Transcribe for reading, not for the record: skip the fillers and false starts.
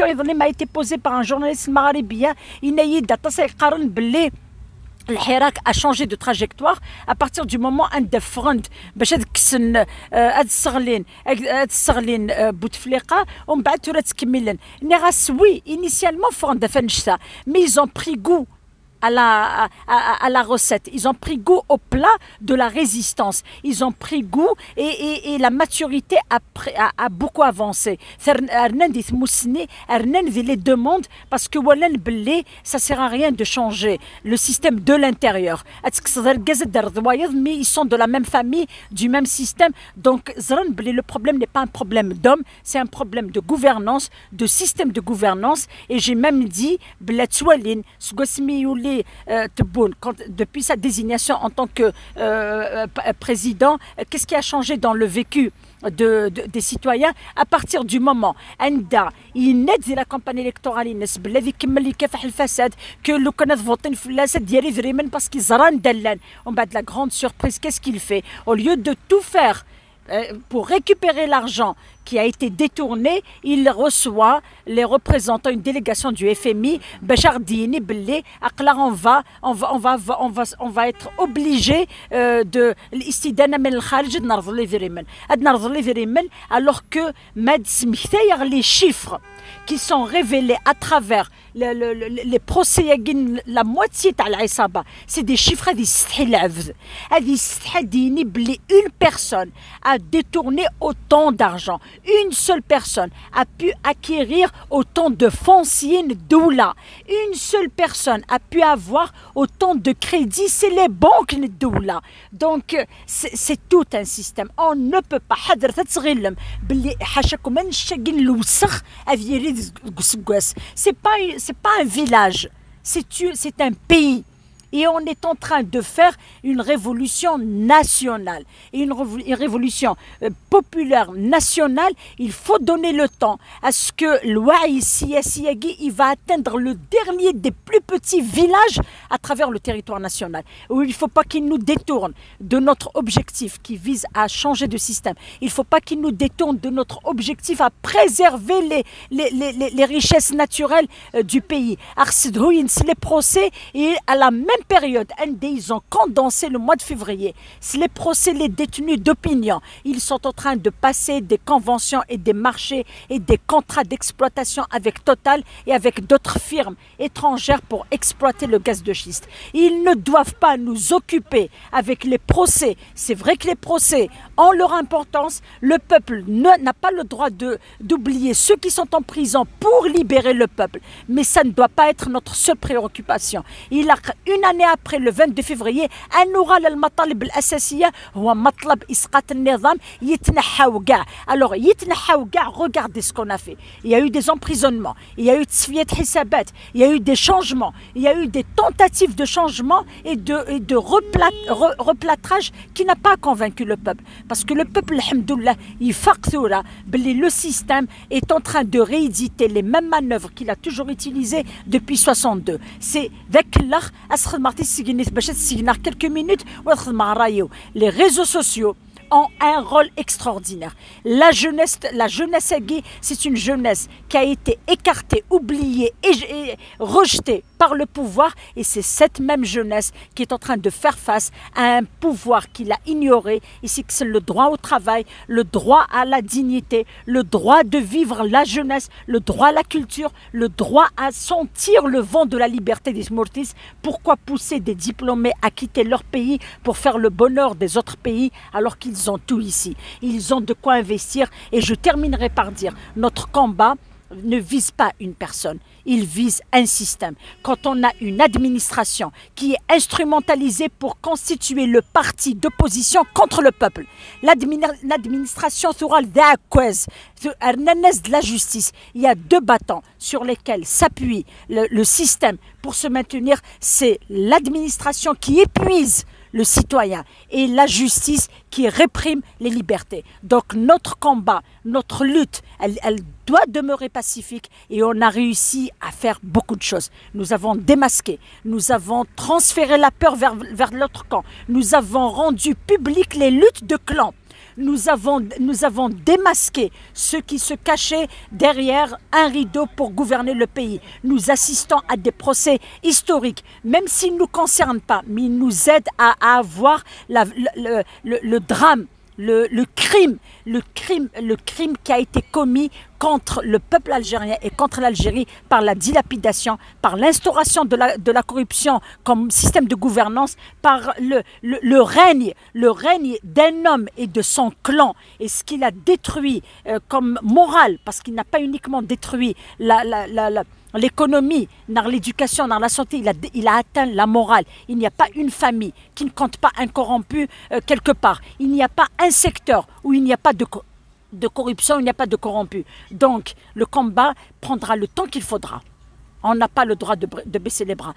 question m'a été posée par un journaliste maghrebien. الحراك a changé de trajectoire à partir du moment où un front باش تكسن هاد الصغلين بوتفليقه ومن بعد ترى تكملن نغاس وي initialement front فنشتا mais ils ont pris goût à la recette. Ils ont pris goût au plat de la résistance. Ils ont pris goût et la maturité a beaucoup avancé. Les demandes parce que ça ne sert à rien de changer le système de l'intérieur. Mais ils sont de la même famille, du même système. Donc le problème n'est pas un problème d'homme, c'est un problème de gouvernance, de système de gouvernance. Et j'ai même dit depuis sa désignation en tant que président, qu'est-ce qui a changé dans le vécu des citoyens à partir du moment où il aide la campagne électorale que le connaît voter parce qu'ils ont la grande surprise. Qu'est-ce qu'il fait? Au lieu de tout faire pour récupérer l'argent qui a été détourné, il reçoit les représentants, une délégation du FMI. On va être obligé de alors que les chiffres qui sont révélés à travers les procès, la moitié de l'Aïsaba, c'est des chiffres une personne a détourné autant d'argent. Une seule personne a pu acquérir autant de fonciers doula. Une seule personne a pu avoir autant de crédits, c'est les banques doula. Donc c'est tout un système. On ne peut pas. C'est pas un village, c'est un pays. Et on est en train de faire une révolution nationale. Et une révolution populaire nationale, il faut donner le temps à ce que l'Ouaï Siyassiyagi, il va atteindre le dernier des plus petits villages à travers le territoire national. Où il ne faut pas qu'il nous détourne de notre objectif qui vise à changer de système. Il ne faut pas qu'il nous détourne de notre objectif à préserver les richesses naturelles du pays. Les procès, et à la même période, ils ont condensé le mois de février. Les procès, les détenus d'opinion, ils sont en train de passer des conventions et des marchés et des contrats d'exploitation avec Total et avec d'autres firmes étrangères pour exploiter le gaz de schiste. Ils ne doivent pas nous occuper avec les procès. C'est vrai que les procès ont leur importance. Le peuple n'a pas le droit d'oublier ceux qui sont en prison pour libérer le peuple. Mais ça ne doit pas être notre seule préoccupation. Il a une année après le 22 février, alors regardez ce qu'on a fait. Il y a eu des emprisonnements, il y a eu il y a eu des changements, il y a eu des tentatives de changement et de replâtrage qui n'a pas convaincu le peuple. Parce que le peuple, alhamdoulilah, le système est en train de rééditer les mêmes manœuvres qu'il a toujours utilisées depuis 62. C'est quelques minutes. Les réseaux sociaux ont un rôle extraordinaire. La jeunesse aguë, c'est une jeunesse qui a été écartée, oubliée et rejetée par le pouvoir. Et c'est cette même jeunesse qui est en train de faire face à un pouvoir qui l'a ignoré. Ici, c'est le droit au travail, le droit à la dignité, le droit de vivre la jeunesse, le droit à la culture, le droit à sentir le vent de la liberté des Mortis. Pourquoi pousser des diplômés à quitter leur pays pour faire le bonheur des autres pays alors qu'ils ont tout ici? Ils ont de quoi investir. Et je terminerai par dire, notre combat ne vise pas une personne, il vise un système. Quand on a une administration qui est instrumentalisée pour constituer le parti d'opposition contre le peuple, l'administration sera de la justice. Il y a deux bâtons sur lesquels s'appuie le système pour se maintenir. C'est l'administration qui épuise le citoyen et la justice qui réprime les libertés. Donc notre combat, notre lutte, elle doit demeurer pacifique et on a réussi à faire beaucoup de choses. Nous avons démasqué, nous avons transféré la peur vers l'autre camp, nous avons rendu public les luttes de clans. nous avons démasqué ceux qui se cachaient derrière un rideau pour gouverner le pays. Nous assistons à des procès historiques, même s'ils ne nous concernent pas, mais ils nous aident à avoir le drame, le crime qui a été commis contre le peuple algérien et contre l'Algérie par la dilapidation, par l'instauration de la corruption comme système de gouvernance, par le règne d'un homme et de son clan, et ce qu'il a détruit comme morale, parce qu'il n'a pas uniquement détruit l'économie, dans l'éducation, dans la santé, il a atteint la morale. Il n'y a pas une famille qui ne compte pas un corrompu quelque part. Il n'y a pas un secteur où il n'y a pas de corruption, il n'y a pas de corrompu. Donc, le combat prendra le temps qu'il faudra. On n'a pas le droit de baisser les bras.